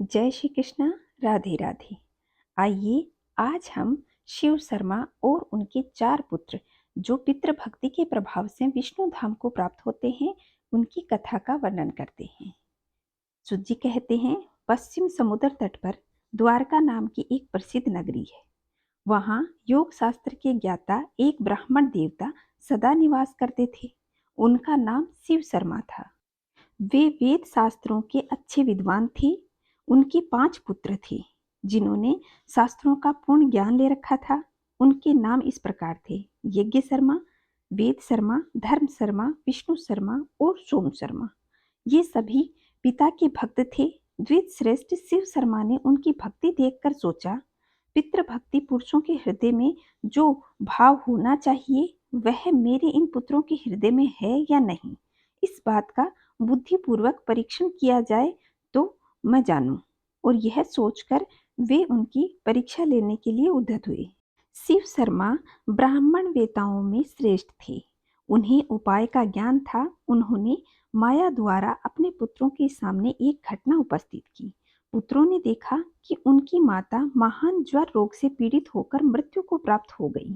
जय श्री कृष्णा। राधे राधे। आइए आज हम शिव शर्मा और उनके 4 पुत्र जो पितृभक्ति के प्रभाव से विष्णु धाम को प्राप्त होते हैं उनकी कथा का वर्णन करते हैं। सुत जी कहते हैं, पश्चिम समुद्र तट पर द्वारका नाम की एक प्रसिद्ध नगरी है। वहाँ योग शास्त्र के ज्ञाता एक ब्राह्मण देवता सदा निवास करते थे। उनका नाम शिव शर्मा था। वे वेद शास्त्रों के अच्छे विद्वान थे। उनके 5 पुत्र थे जिन्होंने शास्त्रों का पूर्ण ज्ञान ले रखा था। उनके नाम इस प्रकार थे: यज्ञ शर्मा, वेद शर्मा, धर्म शर्मा, विष्णु शर्मा और सोम शर्मा। ये सभी पिता के भक्त थे। द्विज श्रेष्ठ शिव शर्मा ने उनकी भक्ति देखकर सोचा, पितृभक्ति पुरुषों के हृदय में जो भाव होना चाहिए वह मेरे इन पुत्रों के हृदय में है या नहीं। इस बात का बुद्धिपूर्वक परीक्षण किया जाए तो मैं जानूं। और यह सोचकर वे उनकी परीक्षा लेने के लिए उद्यत हुए। शिव शर्मा ब्राह्मण वेताओं में श्रेष्ठ थे। उन्हें उपाय का ज्ञान था। उन्होंने माया द्वारा अपने पुत्रों के सामने एक घटना उपस्थित की। पुत्रों ने देखा कि उनकी माता महान ज्वर रोग से पीड़ित होकर मृत्यु को प्राप्त हो गई।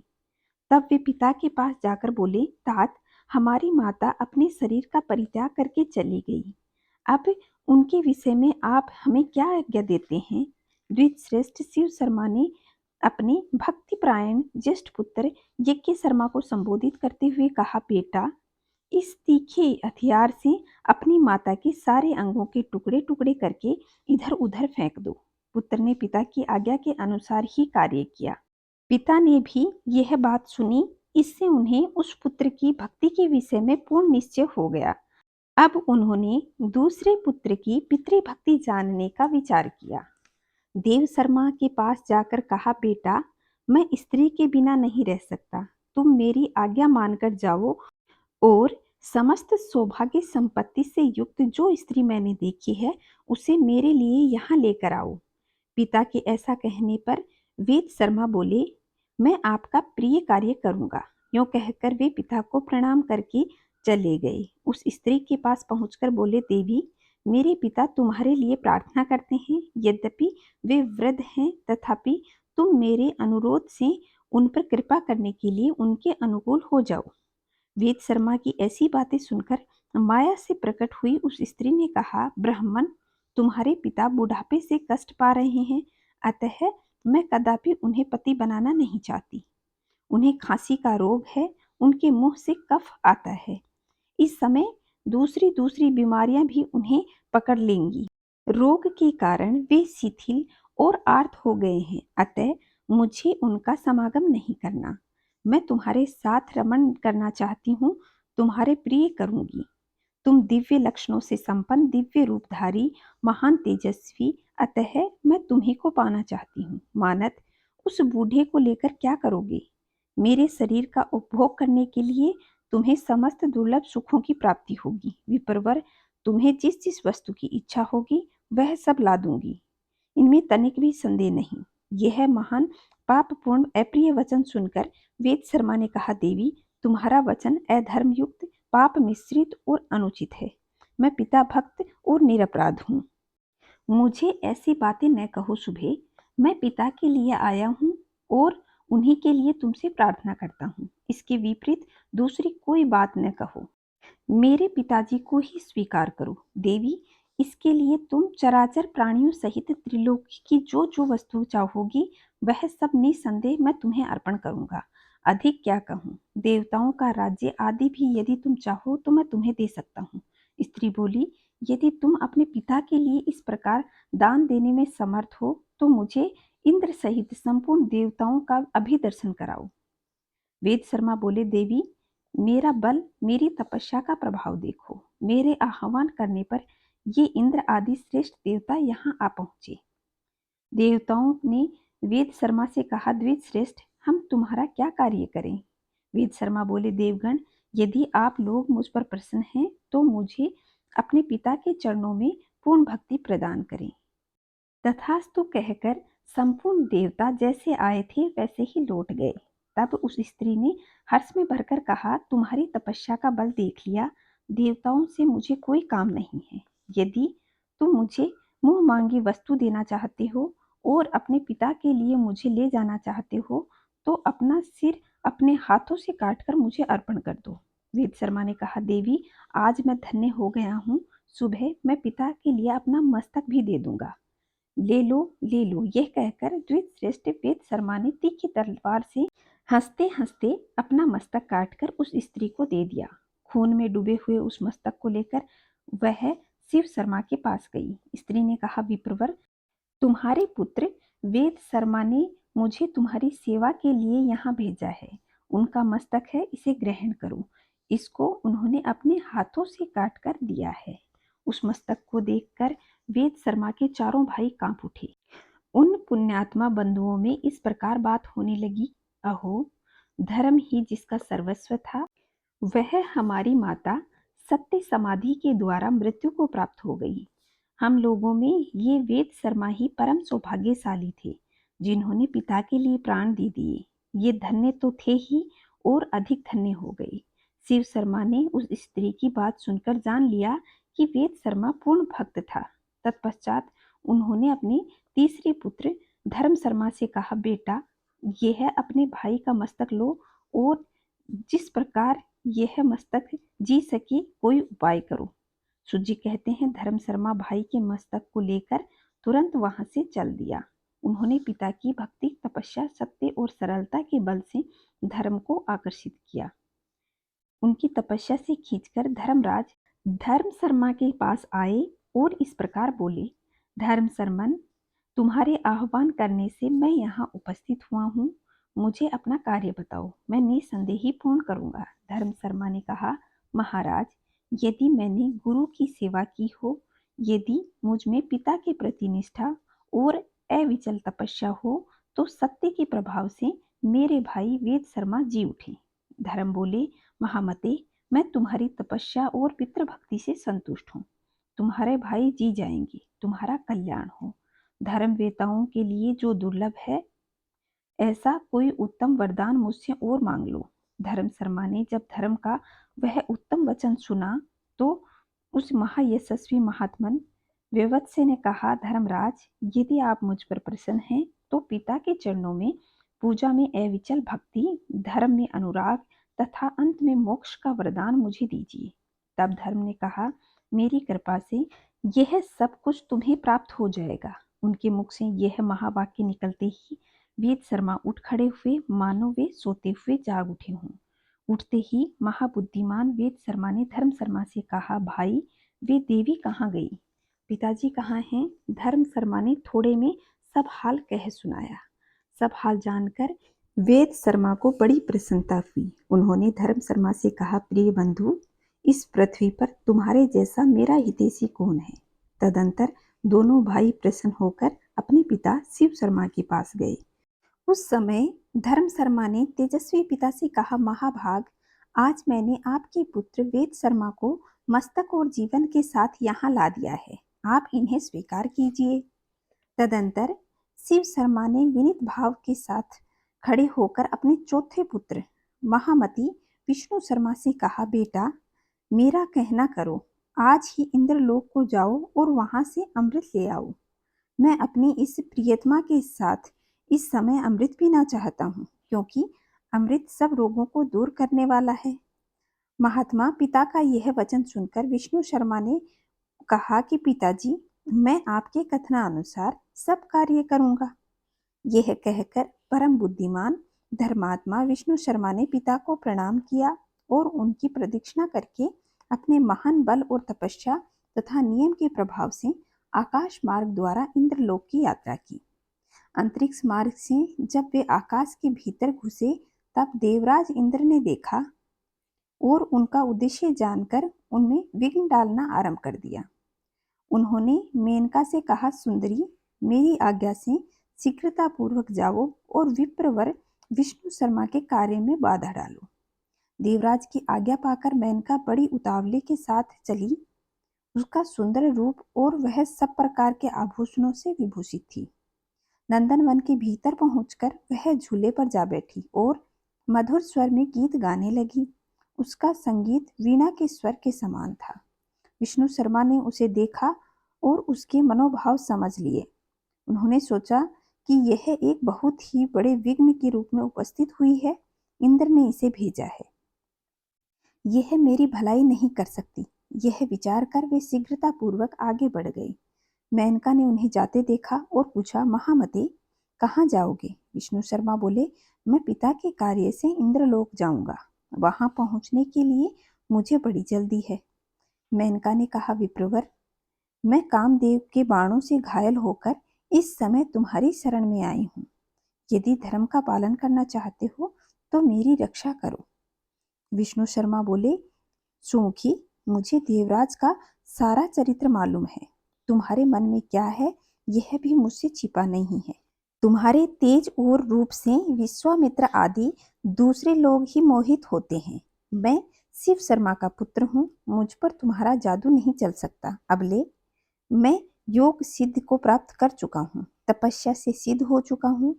तब वे पिता के पास जाकर बोले, तात, हमारी माता अपने शरीर का परित्याग करके चली गई। अब उनके विषय में आप हमें क्या आज्ञा देते हैं? द्विजश्रेष्ठ शिव शर्मा ने अपने भक्तिपरायण ज्येष्ठ पुत्र यज्ञ शर्मा को संबोधित करते हुए कहा, बेटा, इस तीखे हथियार से अपनी माता के सारे अंगों के टुकड़े टुकड़े करके इधर उधर फेंक दो। पुत्र ने पिता की आज्ञा के अनुसार ही कार्य किया। पिता ने भी यह बात सुनी। इससे उन्हें उस पुत्र की भक्ति के विषय में पूर्ण निश्चय हो गया। अब उन्होंने दूसरे पुत्र की पितृभक्ति जानने का विचार किया। देव शर्मा के पास जाकर कहा, बेटा, मैं स्त्री के बिना नहीं रह सकता। तुम मेरी आज्ञा मानकर जाओ और समस्त सौभाग्य संपत्ति से युक्त जो स्त्री मैंने देखी है उसे मेरे लिए यहाँ लेकर आओ। पिता के ऐसा कहने पर वेद शर्मा बोले, मैं आपका प्रिय कार्य करूंगा। यूं कहकर वे पिता को प्रणाम करके चले गए। उस स्त्री के पास पहुंचकर बोले, देवी, मेरे पिता तुम्हारे लिए प्रार्थना करते हैं। यद्यपि वे वृद्ध हैं तथापि तुम मेरे अनुरोध से उन पर कृपा करने के लिए उनके अनुकूल हो जाओ। वेद शर्मा की ऐसी बातें सुनकर माया से प्रकट हुई उस स्त्री ने कहा, ब्राह्मण, तुम्हारे पिता बुढ़ापे से कष्ट पा रहे हैं, अतः मैं कदापि उन्हें पति बनाना नहीं चाहती। उन्हें खांसी का रोग है, उनके मुंह से कफ आता है। इस समय दूसरी दूसरी बीमारियां भी उन्हें पकड़ लेंगी। रोग के कारण वे शिथिल और आर्त हो गए हैं, अतः मुझे उनका समागम नहीं करना। मैं तुम्हारे साथ रमण करना चाहती हूँ, तुम्हारे प्रिय करूंगी। तुम दिव्य लक्षणों से संपन्न, दिव्य रूपधारी, महान तेजस्वी, अतः मैं तुम्ही को पाना चाहती हूँ। मानत, उस बूढ़े को लेकर क्या करोगे? मेरे शरीर का उपभोग करने के लिए तुम्हें समस्त दुर्लभ सुखों की प्राप्ति होगी। विप्रवर, तुम्हें जिस जिस वस्तु की इच्छा होगी वह सब ला दूंगी, इनमें तनिक भी संदेह नहीं। यह महान पापपूर्ण अप्रिय वचन सुनकर वेद शर्मा ने कहा, देवी, तुम्हारा वचन अधर्मयुक्त, पाप मिश्रित और अनुचित है। मैं पिता भक्त और निरपराध हूँ। मुझे ऐसी बातें न कहो शुभे। मैं पिता के लिए आया हूँ और उन्हीं के लिए तुमसे प्रार्थना करता हूँ। इसके विपरीत दूसरी कोई बात न कहो। मेरे पिताजी को ही स्वीकार करो। देवी, इसके लिए तुम चराचर प्राणियों सहित त्रिलोकी की जो जो वस्तु चाहोगी वह सब निसंदेह मैं तुम्हें अर्पण करूंगा। अधिक क्या कहूँ, देवताओं का राज्य आदि भी यदि तुम चाहो तो मैं तुम्हें दे सकता हूँ। स्त्री बोली, यदि तुम अपने पिता के लिए इस प्रकार दान देने में समर्थ हो तो मुझे इंद्र सहित संपूर्ण देवताओं का अभिदर्शन कराओ। वेद शर्मा बोले, देवी, मेरा बल, मेरी तपस्या का प्रभाव देखो। मेरे आह्वान करने पर ये इंद्र आदि श्रेष्ठ देवता यहाँ आ पहुंचे। देवताओं ने वेद शर्मा से कहा, द्विज श्रेष्ठ, हम तुम्हारा क्या कार्य करें? वेद शर्मा बोले, देवगण, यदि आप लोग मुझ पर प्रसन्न हैं तो मुझे अपने पिता के चरणों में पूर्ण भक्ति प्रदान करें। तथास्तु कहकर संपूर्ण देवता जैसे आए थे वैसे ही लौट गए। तब उस स्त्री ने हर्ष में भरकर कहा, तुम्हारी तपस्या का बल देख लिया। देवताओं से मुझे कोई काम नहीं है। यदि तुम मुझे मुंह मांगी वस्तु देना चाहते हो और अपने पिता के लिए मुझे ले जाना चाहते हो तो अपना सिर अपने हाथों से काटकर मुझे अर्पण कर दो। वेद शर्मा ने कहा, देवी, आज मैं धन्य हो गया हूँ। सुबह मैं पिता के लिए अपना मस्तक भी दे दूंगा। ले लो, ले लो। यह कहकर द्विजश्रेष्ठ वेद शर्मा ने तीखी तलवार से हंसते हंसते अपना मस्तक काटकर उस स्त्री को दे दिया। खून में डूबे हुए उस मस्तक को लेकर वह शिव शर्मा के पास गई। स्त्री ने कहा, विप्रवर, तुम्हारे पुत्र वेद शर्मा ने मुझे तुम्हारी सेवा के लिए यहाँ भेजा है। उनका मस्तक है, इसे ग्रहण करो। इसको उन्होंने अपने हाथों से काट कर दिया है। उस मस्तक को देखकर वेद शर्मा के चारों भाई कांप उठे। उन पुण्यात्मा बंधुओं में इस प्रकार बात होने लगी, अहो, धर्म ही जिसका सर्वस्व था, वह हमारी माता सत्य समाधि के द्वारा मृत्यु को प्राप्त हो गई। हम लोगों में ये वेद शर्मा ही परम सौभाग्यशाली थे, जिन्होंने पिता के लिए प्राण दे दिए। ये धन्य तो थे ही और अधिक धन्य हो गए। शिव शर्मा ने उस स्त्री की बात सुनकर जान लिया कि वेद शर्मा पूर्ण भक्त था। तत्पश्चात उन्होंने अपने तीसरे पुत्र धर्म शर्मा से कहा, बेटा, यह अपने भाई का मस्तक लो और जिस प्रकार यह मस्तक जी सके कोई उपाय करो। सुजी कहते हैं, धर्म शर्मा भाई के मस्तक को लेकर तुरंत वहां से चल दिया। उन्होंने पिता की भक्ति, तपस्या, सत्य और सरलता के बल से धर्म को आकर्षित किया। उनकी तपस्या से खींचकर धर्मराज धर्म शर्मा के पास आए और इस प्रकार बोले, धर्म शर्मन, तुम्हारे आह्वान करने से मैं यहाँ उपस्थित हुआ हूँ। मुझे अपना कार्य बताओ, मैं निसंदेह ही पूर्ण करूँगा। धर्म शर्मा ने कहा, महाराज, यदि मैंने गुरु की सेवा की हो, यदि मुझ में पिता के प्रति निष्ठा और अविचल तपस्या हो, तो सत्य के प्रभाव से मेरे भाई वेद शर्मा जी उठे। धर्म बोले, महामते, मैं तुम्हारी तपस्या और पितृभक्ति से संतुष्ट हूँ। तुम्हारे भाई जी जाएंगे, तुम्हारा कल्याण हो। धर्म वेताओं के लिए जो दुर्लभ है, ऐसा कोई उत्तम वरदान मुझसे और मांग लो। धर्म शर्मा ने जब धर्म का वह उत्तम वचन सुना तो उस महायशस्वी महात्मन वेवत्स्य ने कहा, धर्मराज, यदि आप मुझ पर प्रसन्न हैं तो पिता के चरणों में पूजा में अविचल भक्ति, धर्म में अनुराग तथा अंत में मोक्ष का वरदान मुझे दीजिए। तब धर्म ने कहा, मेरी कृपा से यह सब कुछ तुम्हें प्राप्त हो जाएगा। उनके मुख से यह महावाक्य निकलते ही वेद शर्मा उठ खड़े हुए, मानो वे सोते हुए जाग उठे हों। उठते ही महाबुद्धिमान वेद शर्मा ने धर्म शर्मा से कहा, भाई, वे देवी कहाँ गई? पिताजी कहाँ हैं? धर्म शर्मा ने थोड़े में सब हाल कह सुनाया। सब हाल जानकर वेद शर्मा को बड़ी प्रसन्नता हुई। उन्होंने धर्म शर्मा से कहा, प्रिय बंधु, इस पृथ्वी पर तुम्हारे जैसा मेरा हितैषी कौन है? तदंतर दोनों भाई प्रसन्न होकर अपने पिता शिव शर्मा के पास गए। उस समय धर्म शर्मा ने तेजस्वी पिता से कहा, महाभाग, आज मैंने आपके पुत्र वेद शर्मा को मस्तक और जीवन के साथ यहाँ ला दिया है। आप इन्हें स्वीकार कीजिए। तदंतर शिव शर्मा ने विनीत भाव के साथ खड़े होकर अपने चौथे पुत्र महामती विष्णु शर्मा से कहा, बेटा, मेरा कहना करो, आज ही इंद्रलोक को जाओ और वहां से अमृत ले आओ। मैं अपनी इस प्रियतमा के साथ इस समय अमृत पीना चाहता हूँ, क्योंकि अमृत सब रोगों को दूर करने वाला है। महात्मा पिता का यह वचन सुनकर विष्णु शर्मा ने कहा कि पिताजी, मैं आपके कथनानुसार सब कार्य करूंगा। यह कहकर परम बुद्धिमान धर्मात्मा विष्णु शर्मा ने पिता को प्रणाम किया और उनकी प्रदक्षिणा करके अपने महान बल और तपस्या तथा नियम के प्रभाव से आकाश मार्ग द्वारा इंद्रलोक की यात्रा की। अंतरिक्ष मार्ग से जब वे आकाश के भीतर घुसे तब देवराज इंद्र ने देखा और उनका उद्देश्य जानकर उनमें विघ्न डालना आरंभ कर दिया। उन्होंने मेनका से कहा, सुंदरी, मेरी आज्ञा से शीघ्रतापूर्वक जाओ और विप्रवर विष्णु शर्मा के कार्य में बाधा डालो। देवराज की आज्ञा पाकर मेनका बड़ी उतावली के साथ चली। उसका सुंदर रूप और वह सब प्रकार के आभूषणों से विभूषित थी। नंदनवन के भीतर पहुंचकर वह झूले पर जा बैठी और मधुर स्वर में गीत गाने लगी। उसका संगीत वीणा के स्वर के समान था। विष्णु शर्मा ने उसे देखा और उसके मनोभाव समझ लिए। उन्होंने सोचा कि यह एक बहुत ही बड़े विघ्न के रूप में उपस्थित हुई है। इंद्र ने इसे भेजा है, यह मेरी भलाई नहीं कर सकती। यह विचार कर वे शीघ्रतापूर्वक आगे बढ़ गए। मेनका ने उन्हें जाते देखा और पूछा, महामते, कहाँ जाओगे? विष्णु शर्मा बोले, मैं पिता के कार्य से इंद्रलोक जाऊंगा। वहां पहुंचने के लिए मुझे बड़ी जल्दी है। मेनका ने कहा, विप्रवर, मैं कामदेव के बाणों से घायल होकर इस समय तुम्हारी शरण में आई हूँ। यदि धर्म का पालन करना चाहते हो तो मेरी रक्षा करो। विष्णु शर्मा बोले, सुमुखी, मुझे देवराज का सारा चरित्र मालूम है। तुम्हारे मन में क्या है यह भी मुझसे छिपा नहीं है। तुम्हारे तेज और रूप से विश्वामित्र आदि दूसरे लोग ही मोहित होते हैं। मैं शिव शर्मा का पुत्र हूँ, मुझ पर तुम्हारा जादू नहीं चल सकता। अबले मैं योग सिद्ध को प्राप्त कर चुका हूँ, तपस्या से सिद्ध हो चुका हूँ।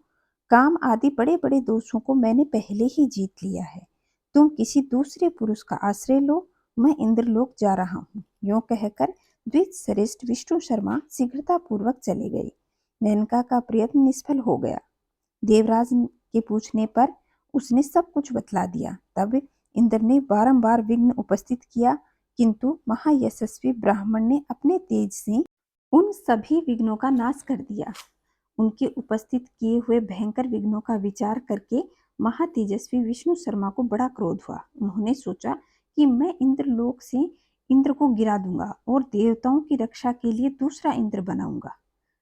काम आदि बड़े बड़े दोषों को मैंने पहले ही जीत लिया है। तुम किसी दूसरे पुरुष का आश्रय लो, मैं इंद्रलोक जा रहा हूँ। यूं कहकर द्विज श्रेष्ठ विष्णु शर्मा शीघ्रता पूर्वक चले गए। मेनका का प्रयत्न निष्फल हो गया। देवराज के पूछने पर उसने सब कुछ बतला दिया। तब इंद्र ने बारंबार विघ्न उपस्थित किया, किंतु महायशस्वी ब्राह्मण ने अपने तेज से उन सभी विघ्नों का नाश कर दिया। उनके उपस्थित किए हुए भयंकर विघ्नों का विचार करके महातेजस्वी विष्णु शर्मा को बड़ा क्रोध हुआ। उन्होंने सोचा कि मैं इंद्रलोक से इंद्र को गिरा दूंगा और देवताओं की रक्षा के लिए दूसरा इंद्र बनाऊंगा।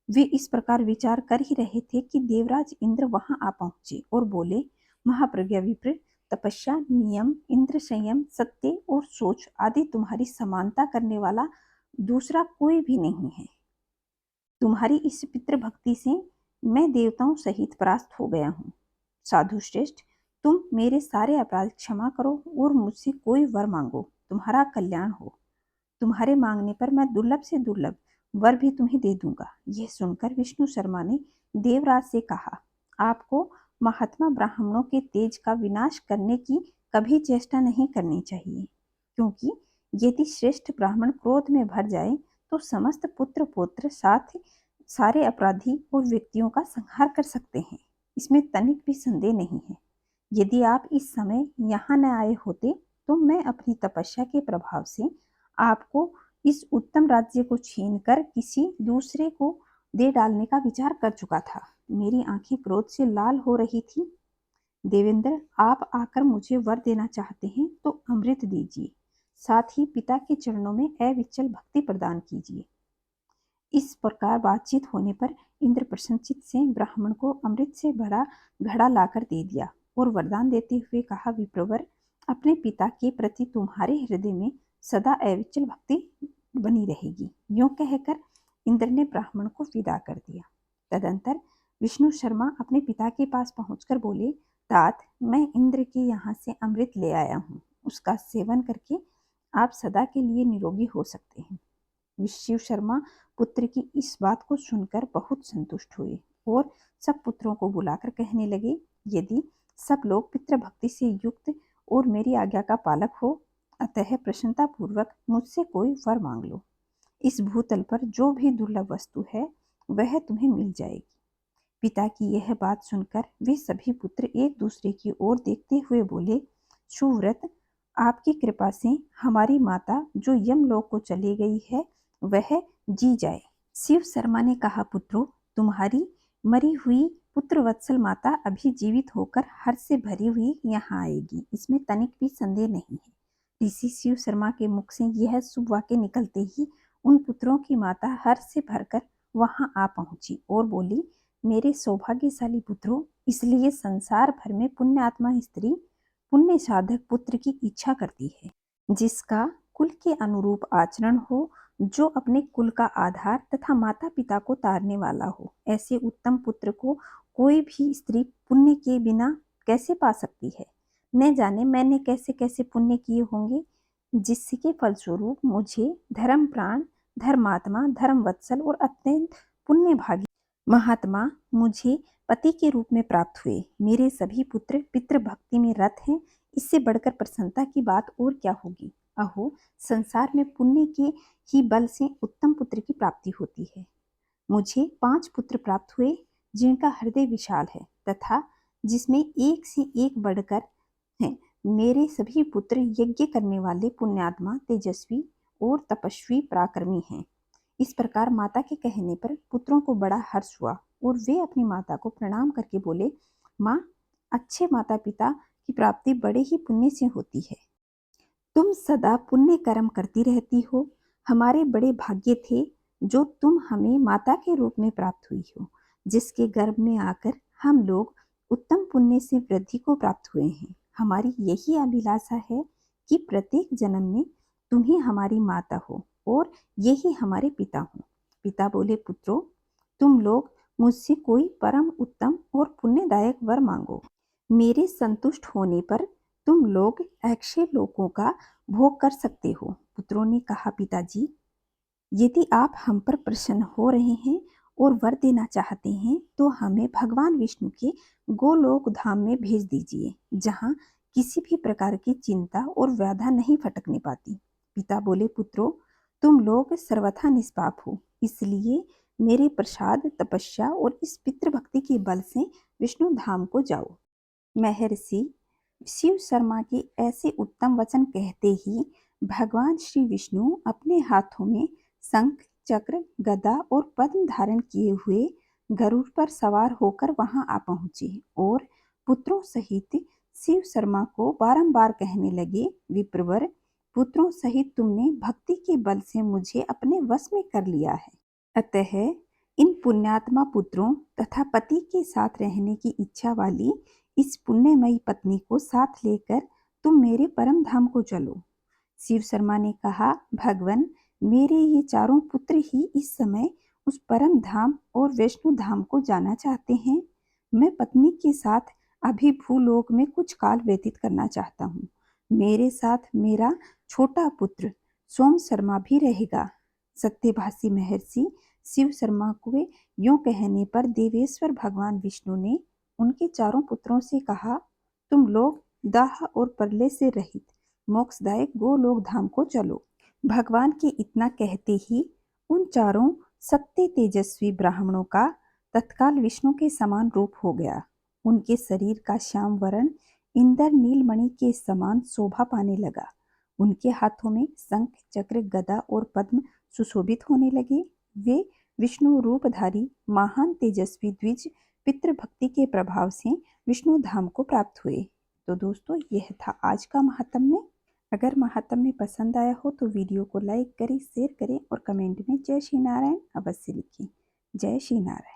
वे इस प्रकार विचार कर ही रहे थे कि देवराज इंद्र वहां आ पहुंचे और बोले, महाप्रज्ञा विप्र, तपस्या, नियम, इंद्र संयम, सत्य और सोच आदि तुम्हारी समानता करने वाला दूसरा कोई भी नहीं है। तुम्हारी इस पितृ भक्ति से मैं देवताओं सहित परास्त हो गया हूँ। साधु श्रेष्ठ, तुम मेरे सारे अपराध क्षमा करो और मुझसे कोई वर मांगो, तुम्हारा कल्याण हो। तुम्हारे मांगने पर मैं दुर्लभ से दुर्लभ वर भी तुम्हें दे दूंगा। यह सुनकर विष्णु शर्मा ने देवराज से कहा, आपको महात्मा ब्राह्मणों के तेज का विनाश करने की कभी चेष्टा नहीं करनी चाहिए, क्योंकि यदि श्रेष्ठ ब्राह्मण क्रोध में भर जाए तो समस्त पुत्र पौत्र साथ सारे अपराधी और व्यक्तियों का संहार कर सकते हैं। इसमें तनिक भी संदेह नहीं है। यदि आप इस समय यहाँ न आए होते तो मैं अपनी तपस्या के प्रभाव से आपको इस उत्तम राज्य को छीनकर किसी दूसरे को दे डालने का विचार कर चुका था। मेरी आंखें क्रोध से लाल हो रही थी। देवेंद्र, आप आकर मुझे वर देना चाहते हैं तो अमृत दीजिए, साथ ही पिता के चरणों में अविचल भक्ति प्रदान कीजिए। इस प्रकार बातचीत होने पर इंद्र प्रसन्नचित्त से ब्राह्मण को अमृत से भरा घड़ा लाकर दे दिया और वरदान देते हुए कहा, विप्रवर, अपने पिता के प्रति तुम्हारे हृदय में सदा अविचल भक्ति बनी रहेगी। यूं कहकर इंद्र ने ब्राह्मण को विदा कर दिया। तदंतर विष्णु शर्मा अपने पिता के पास पहुंचकर बोले, तात, मैं इंद्र के यहाँ से अमृत ले आया हूँ। उसका सेवन करके आप सदा के लिए निरोगी हो सकते हैं। शिव शर्मा पुत्र की इस बात को सुनकर बहुत संतुष्ट हुए और सब पुत्रों को बुलाकर कहने लगे, यदि सब लोग पितृभक्ति से युक्त और मेरी आज्ञा का पालक हो, अतः प्रसन्नता पूर्वक मुझसे कोई वर मांग लो। इस भूतल पर जो भी दुर्लभ वस्तु है वह तुम्हें मिल जाएगी। पिता की यह बात सुनकर वे सभी पुत्र एक दूसरे की ओर देखते हुए बोले, सुव्रत, आपकी कृपा से हमारी माता जो यमलोक को चली गई है वह जी जाए। शिव शर्मा ने कहा, पुत्रों, तुम्हारी मरी हुई पुत्र वत्सल माता अभी जीवित होकर हर्ष से भरी हुई यहाँ आएगी, इसमें तनिक भी संदेह नहीं है। ऋषि शिव शर्मा के मुख से यह शुभ वाक्य निकलते ही उन पुत्रों की माता हर्ष से भरकर वहां आ पहुंची और बोली, मेरे सौभाग्यशाली पुत्रों, इसलिए संसार भर में पुण्यात्मा स्त्री पुण्य साधक पुत्र की इच्छा करती है, जिसका कुल के अनुरूप आचरण हो, जो अपने कुल का आधार तथा माता पिता को तारने वाला हो। ऐसे उत्तम पुत्र को कोई भी स्त्री पुण्य के बिना कैसे पा सकती है? न जाने मैंने कैसे कैसे पुण्य किए होंगे, जिसके फलस्वरूप मुझे धर्म प्राण, धर्मात्मा, धर्मवत्सल और अत्यंत पुण्य भागी महात्मा मुझे पति के रूप में प्राप्त हुए। मेरे सभी पुत्र पितृभक्ति में रत हैं, इससे बढ़कर प्रसन्नता की बात और क्या होगी। अहो, संसार में पुण्य के ही बल से उत्तम पुत्र की प्राप्ति होती है। मुझे 5 पुत्र प्राप्त हुए जिनका हृदय विशाल है तथा जिसमें एक से एक बढ़कर हैं। मेरे सभी पुत्र यज्ञ करने वाले पुण्यात्मा, तेजस्वी और तपस्वी पराक्रमी हैं। इस प्रकार माता के कहने पर पुत्रों को बड़ा हर्ष हुआ और वे अपनी माता को प्रणाम करके बोले, माँ, अच्छे माता पिता की प्राप्ति बड़े ही पुण्य से होती है। तुम सदा पुण्य कर्म करती रहती हो। हमारे बड़े भाग्य थे जो तुम हमें माता के रूप में प्राप्त हुई हो, जिसके गर्भ में आकर हम लोग उत्तम पुण्य से वृद्धि को प्राप्त हुए हैं। हमारी यही अभिलाषा है कि प्रत्येक जन्म में तुम ही हमारी माता हो और यही हमारे पिता हो। पिता बोले, पुत्रों, तुम लोग मुझसे कोई परम उत्तम और पुण्यदायक वर मांगो। मेरे संतुष्ट होने पर तुम लोग अक्षय लोकों का भोग कर सकते हो। पुत्रों ने कहा, पिताजी, यदि आप हम पर प्रसन्न हो रहे हैं और वर देना चाहते हैं तो हमें भगवान विष्णु के गोलोक धाम में भेज दीजिए, जहाँ किसी भी प्रकार की चिंता और व्याधा नहीं फटकने पाती। पिता बोले, पुत्रों, तुम लोग सर्वथा निष्पाप हो, इसलिए मेरे प्रसाद, तपस्या और इस पितृभक्ति के बल से विष्णु धाम को जाओ। महर्षि शिव शर्मा के ऐसे उत्तम वचन कहते ही भगवान श्री विष्णु अपने हाथों में शंख, चक्र, गदा और पद्म धारण किए हुए गरुड़ पर सवार होकर वहां आ पहुंचे और पुत्रों सहित शिव शर्मा को बारंबार कहने लगे, विप्रवर, पुत्रों सहित तुमने भक्ति के बल से मुझे अपने वश में कर लिया है। अतः इन पुण्यात्मा पुत्रों तथा पति के साथ रहने की इच्छा वाली इस पुण्यमयी पत्नी को साथ लेकर तुम मेरे परम धाम को चलो। शिव शर्मा ने कहा, भगवान, मेरे ये चारों पुत्र ही इस समय उस परम धाम और वैष्णो धाम को जाना चाहते हैं। मैं पत्नी के साथ अभी भूलोक में कुछ काल व्यतीत करना चाहता हूँ। मेरे साथ मेरा छोटा पुत्र सोम शर्मा भी रहेगा। सत्यभाषी महर्षि शिव शर्मा को यूं कहने पर देवेश्वर भगवान विष्णु ने उनके चारों पुत्रों से कहा, तुम लोग दाह और प्रलय से रहित मोक्षदायक गोलोक धाम को चलो। भगवान के इतना कहते ही उन चारों सत्य तेजस्वी ब्राह्मणों का तत्काल विष्णु के समान रूप हो गया। उनके शरीर का श्याम वर्ण इंद्र नीलमणि के समान शोभा पाने लगा। उनके हाथों में शंख, चक्र, गदा और पद्म सुशोभित होने लगे। वे विष्णु रूपधारी महान तेजस्वी द्विज पितृभक्ति के प्रभाव से विष्णु धाम को प्राप्त हुए। तो दोस्तों, यह था आज का महात्म्य। अगर महात्म्य पसंद आया हो तो वीडियो को लाइक करें, शेयर करें और कमेंट में जय श्री नारायण अवश्य लिखें। जय श्री नारायण।